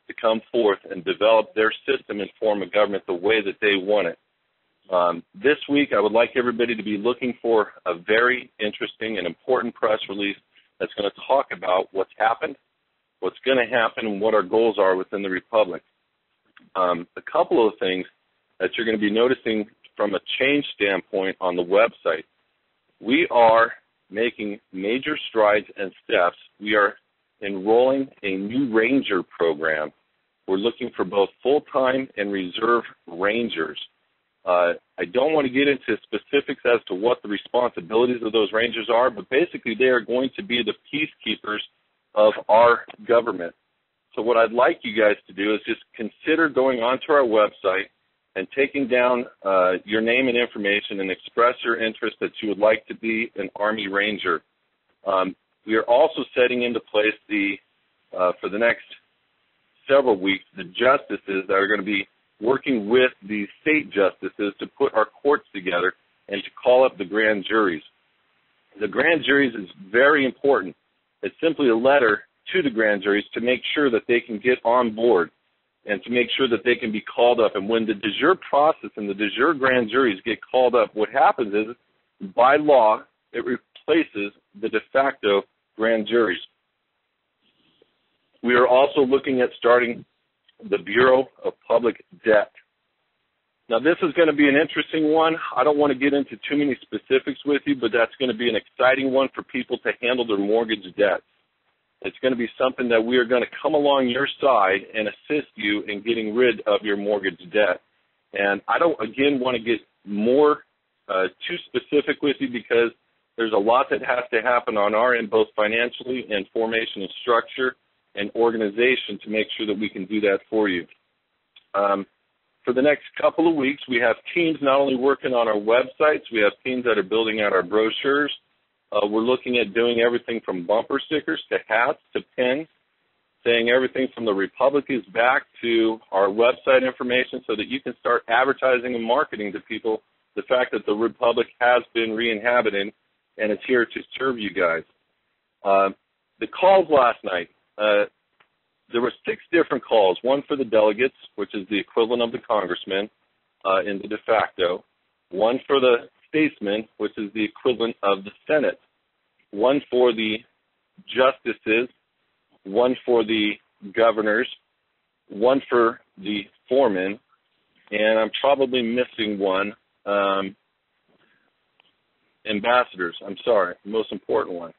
to come forth and develop their system and form of government the way that they want it. This week, I would like everybody to be looking for a very interesting and important press release that's going to talk about what's happened, what's going to happen, and what our goals are within the Republic. A couple of things that you're going to be noticing from a change standpoint on the website. We are making major strides and steps. We are enrolling a new Ranger program. We're looking for both full-time and reserve Rangers. I don't want to get into specifics as to what the responsibilities of those Rangers are, but basically they are going to be the peacekeepers of our government. So what I'd like you guys to do is just consider going onto our website and taking down your name and information and express your interest that you would like to be an Army Ranger. We are also setting into place for the next several weeks, the justices that are going to be working with the state justices to put our courts together and to call up the grand juries. The grand juries is very important. It's simply a letter to the grand juries to make sure that they can get on board and to make sure that they can be called up. And when the de jure process and the de jure grand juries get called up, what happens is, by law, it replaces the de facto grand juries. We are also looking at starting the Bureau of Public Debt. Now, this is going to be an interesting one. I don't want to get into too many specifics with you, but that's going to be an exciting one for people to handle their mortgage debt. It's going to be something that we are going to come along your side and assist you in getting rid of your mortgage debt. And I don't, again, want to get more too specific with you because there's a lot that has to happen on our end, both financially and formation and structure and organization to make sure that we can do that for you. For the next couple of weeks, we have teams not only working on our websites, we have teams that are building out our brochures. We're looking at doing everything from bumper stickers to hats to pins, saying everything from the Republic is back to our website information so that you can start advertising and marketing to people the fact that the Republic has been re-inhabited and it's here to serve you guys. The calls last night, there were 6 different calls, one for the delegates, which is the equivalent of the congressman in the de facto, one for the statesmen, which is the equivalent of the Senate, one for the justices, one for the governors, one for the foremen, and I'm probably missing one, ambassadors. I'm sorry, the most important one.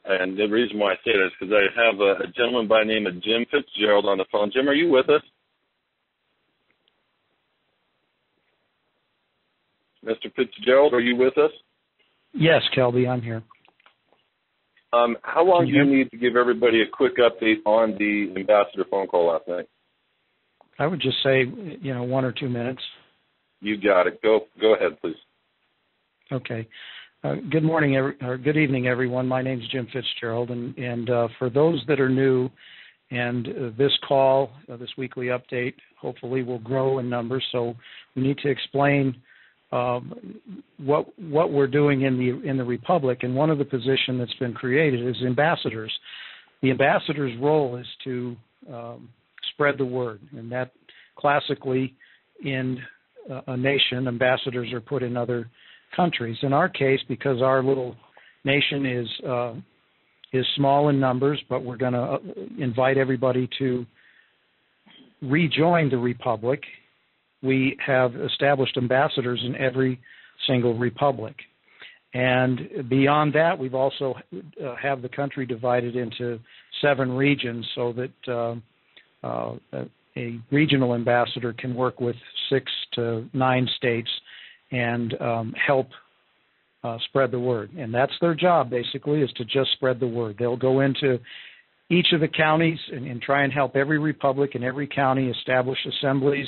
And the reason why I say that is because I have a gentleman by the name of Jim Fitzgerald on the phone. Jim, are you with us? Mr. Fitzgerald, are you with us? Yes, Kelby, I'm here. How long do you need to give everybody a quick update on the ambassador phone call last night? I would just say, 1 or 2 minutes. You got it. Go ahead, please. Okay. Good morning, or good evening, everyone. My name is Jim Fitzgerald, and for those that are new, and this call, this weekly update, hopefully will grow in numbers. So we need to explain what we're doing in the Republic. And one of the positions that's been created is ambassadors. The ambassador's role is to spread the word, and that classically in a nation, ambassadors are put in other countries. In our case, because our little nation is small in numbers, but we're going to invite everybody to rejoin the Republic, we have established ambassadors in every single republic. And beyond that, we've also have the country divided into 7 regions so that a regional ambassador can work with 6 to 9 states and help spread the word. And that's their job, basically, is to just spread the word. They'll go into each of the counties and try and help every republic and every county establish assemblies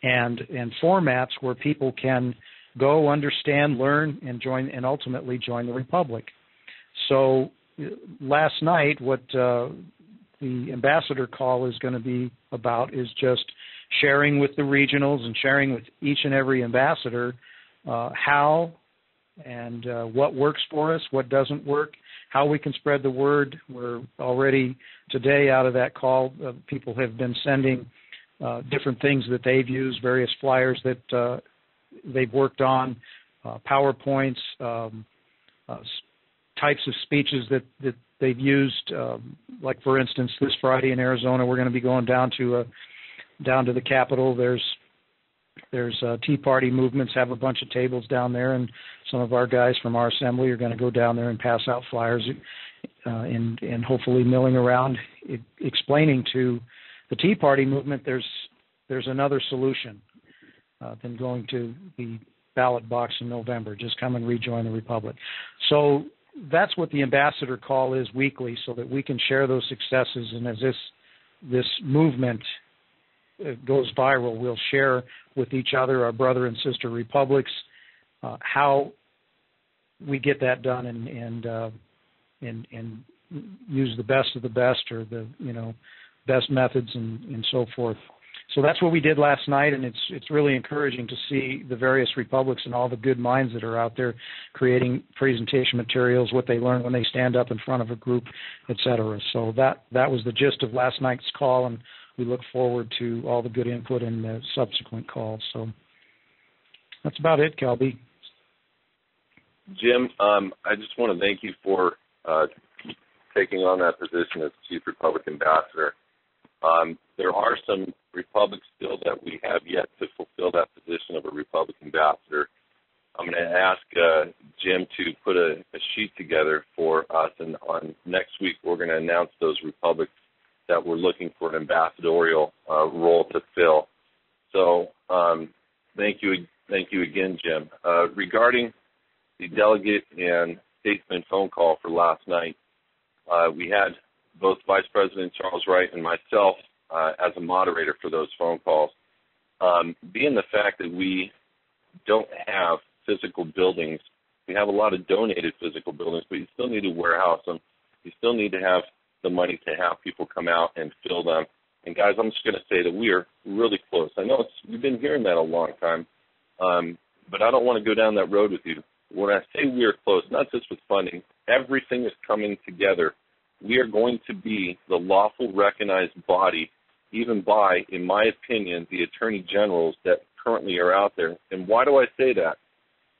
and formats where people can go, understand, learn, and join, and ultimately join the Republic. So last night, what the ambassador call is going to be about is just sharing with the regionals and sharing with each and every ambassador how and what works for us, what doesn't work, how we can spread the word. We're already today out of that call. People have been sending different things that they've used, various flyers that they've worked on, PowerPoints, types of speeches that they've used. Like, for instance, this Friday in Arizona, we're going to be going down to the Capitol. There's Tea Party movements have a bunch of tables down there, and some of our guys from our assembly are going to go down there and pass out flyers and hopefully milling around, explaining to the Tea Party movement there's another solution than going to the ballot box in November. Just come and rejoin the Republic. So that's what the ambassador call is weekly, so that we can share those successes. And as this movement goes viral, we'll share with each other, our brother and sister republics, how we get that done and use the best of the best, or the best methods and so forth. So that's what we did last night, and it's really encouraging to see the various republics and all the good minds that are out there creating presentation materials, what they learn when they stand up in front of a group, et cetera. So that was the gist of last night's call, and we look forward to all the good input in the subsequent calls. So that's about it, Kelby. Jim, I just want to thank you for taking on that position as Chief Republic Ambassador. There are some republics still that we have yet to fulfill that position of a Republic Ambassador. I'm going to ask Jim to put a sheet together for us, and on next week we're going to announce those republics that we're looking for an ambassadorial role to fill. So thank you again, Jim. Regarding the delegate and statesman phone call for last night, we had both Vice President Charles Wright and myself as a moderator for those phone calls. Being the fact that we don't have physical buildings, we have a lot of donated physical buildings, but you still need to warehouse them. You still need to have the money to have people come out and fill them. And guys, I'm just going to say that we are really close. I know we've been hearing that a long time, but I don't want to go down that road with you. When I say we are close, not just with funding, everything is coming together. We are going to be the lawful recognized body, even by, in my opinion, the attorney generals that currently are out there. And why do I say that?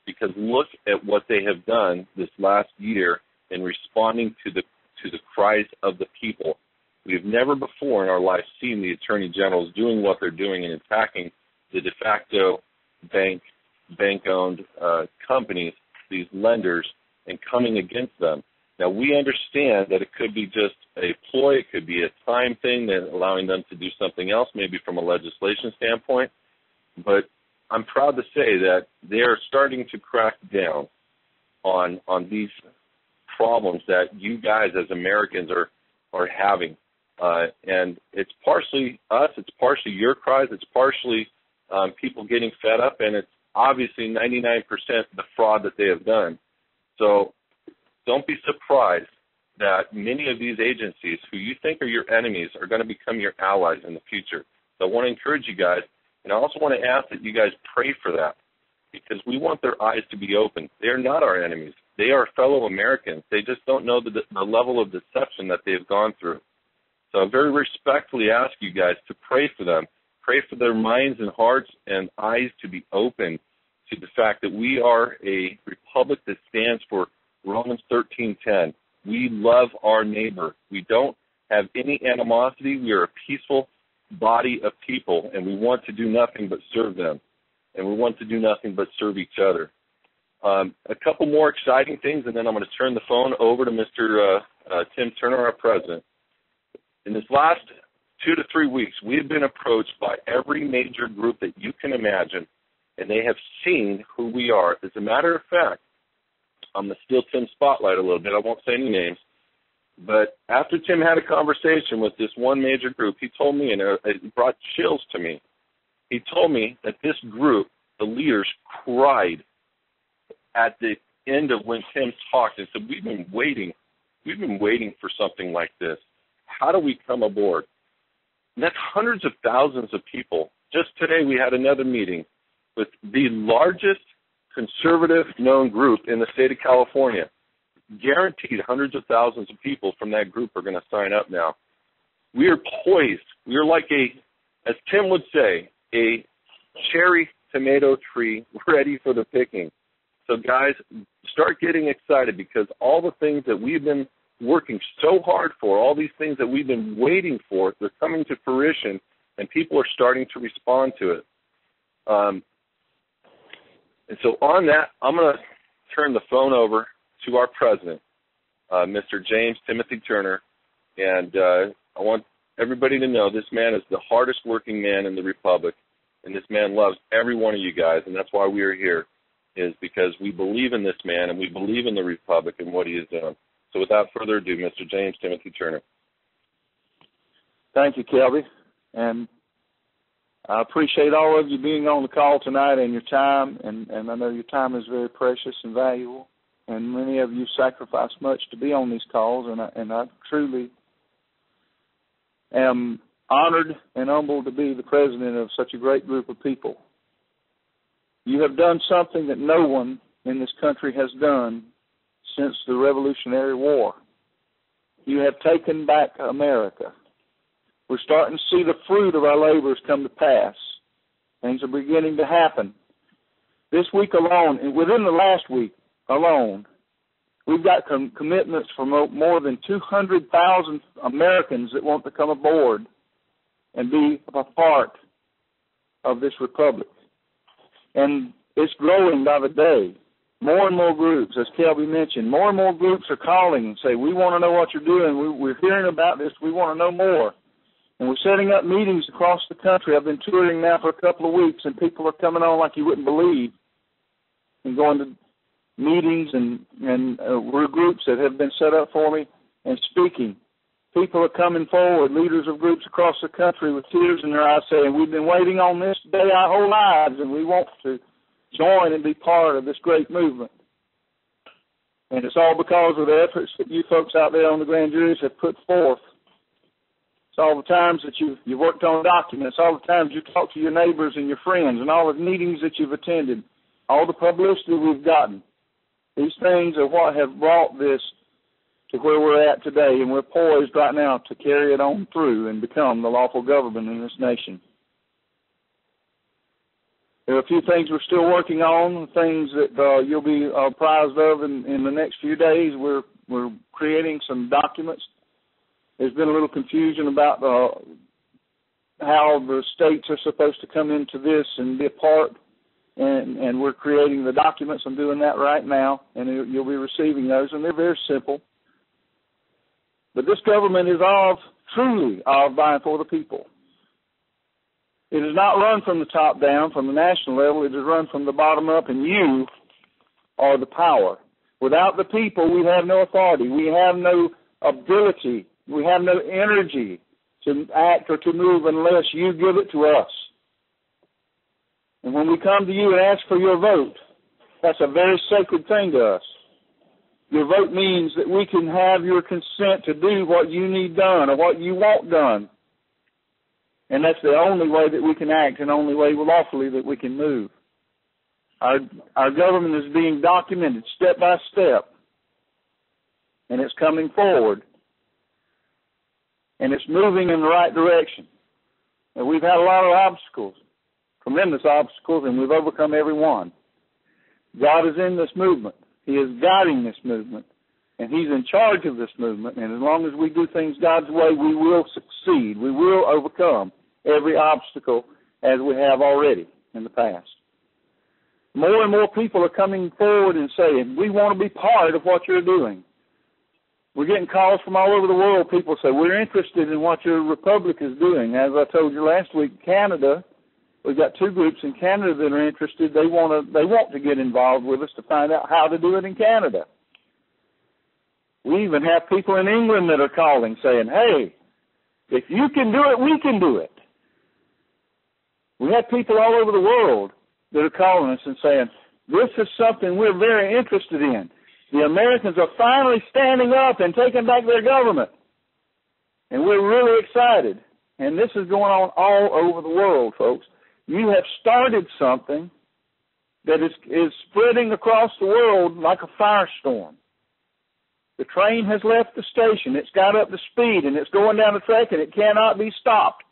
Because look at what they have done this last year in responding to the cries of the people. We have never before in our life seen the attorney generals doing what they're doing and attacking the de facto bank-owned companies, these lenders, and coming against them. Now, we understand that it could be just a ploy. It could be a time thing that allowing them to do something else, maybe from a legislation standpoint. But I'm proud to say that they are starting to crack down on these problems that you guys as Americans are having. And it's partially us. It's partially your cries. It's partially people getting fed up. And it's obviously 99% the fraud that they have done. So don't be surprised that many of these agencies who you think are your enemies are going to become your allies in the future. So I want to encourage you guys, and I also want to ask that you guys pray for that, because we want their eyes to be open. They are not our enemies. They are fellow Americans. They just don't know the level of deception that they have gone through. So I very respectfully ask you guys to pray for them. Pray for their minds and hearts and eyes to be open to the fact that we are a republic that stands for Romans 13:10. We love our neighbor. We don't have any animosity. We are a peaceful body of people, and we want to do nothing but serve them. And we want to do nothing but serve each other. A couple more exciting things, and then I'm going to turn the phone over to Mr. Tim Turner, our president. In this last 2 to 3 weeks, we have been approached by every major group that you can imagine, and they have seen who we are. As a matter of fact, I'm going to steal Tim's spotlight a little bit. I won't say any names. But after Tim had a conversation with this one major group, he told me, and it brought chills to me, he told me that this group, the leaders, cried at the end of when Tim talked and said, we've been waiting for something like this. How do we come aboard? And that's hundreds of thousands of people. Just today we had another meeting with the largest conservative known group in the state of California. guaranteed hundreds of thousands of people from that group are going to sign up now. We are poised. We are like as Tim would say, a cherry tomato tree ready for the picking. So guys, start getting excited, because all the things that we've been working so hard for, all these things that we've been waiting for, they're coming to fruition, and people are starting to respond to it. And so on that, I'm going to turn the phone over to our president, Mr. James Timothy Turner, and I want everybody to know this man is the hardest working man in the Republic, and this man loves every one of you guys, and that's why we are here, is because we believe in this man and we believe in the Republic and what he has done. So without further ado, Mr. James Timothy Turner. Thank you, Kelby, and I appreciate all of you being on the call tonight and your time, and I know your time is very precious and valuable, and many of you sacrifice much to be on these calls, and I truly am honored and humbled to be the president of such a great group of people. You have done something that no one in this country has done since the Revolutionary War. You have taken back America. We're starting to see the fruit of our labors come to pass. Things are beginning to happen. This week alone, and within the last week alone, we've got commitments from more than 200,000 Americans that want to come aboard and be a part of this republic. And it's growing by the day. More and more groups, as Kelby mentioned, more and more groups are calling and say, we want to know what you're doing. We're hearing about this. We want to know more. And we're setting up meetings across the country. I've been touring now for a couple of weeks, and people are coming on like you wouldn't believe, and going to meetings and we're groups that have been set up for me and speaking. People are coming forward, leaders of groups across the country with tears in their eyes saying, we've been waiting on this day our whole lives, and we want to join and be part of this great movement. And it's all because of the efforts that you folks out there on the grand juries have put forth. It's all the times that you've worked on documents, all the times you talk to your neighbors and your friends, and all the meetings that you've attended, all the publicity we've gotten. These things are what have brought this to where we're at today, and we're poised right now to carry it on through and become the lawful government in this nation. There are a few things we're still working on, things that you'll be apprised of in the next few days. We're creating some documents. There's been a little confusion about how the states are supposed to come into this and be a part, and we're creating the documents. I'm doing that right now, and you'll be receiving those, and they're very simple. But this government is truly of by and for the people. It is not run from the top down, from the national level. It is run from the bottom up, and you are the power. Without the people, we have no authority. We have no ability. We have no energy to act or to move unless you give it to us. And when we come to you and ask for your vote, that's a very sacred thing to us. Your vote means that we can have your consent to do what you need done or what you want done. And that's the only way that we can act and the only way lawfully that we can move. Our government is being documented step by step, and it's coming forward, and it's moving in the right direction. And we've had a lot of obstacles, tremendous obstacles, and we've overcome every one. God is in this movement. He is guiding this movement, and He's in charge of this movement, and as long as we do things God's way, we will succeed. We will overcome every obstacle as we have already in the past. More and more people are coming forward and saying, we want to be part of what you're doing. We're getting calls from all over the world. People say, we're interested in what your republic is doing. As I told you last week, Canada, we've got two groups in Canada that are interested. They want to get involved with us to find out how to do it in Canada. We even have people in England that are calling saying, hey, if you can do it, we can do it. We have people all over the world that are calling us and saying, this is something we're very interested in. The Americans are finally standing up and taking back their government. And we're really excited. And this is going on all over the world, folks. You have started something that is spreading across the world like a firestorm. The train has left the station. It's got up to speed, and it's going down the track, and it cannot be stopped.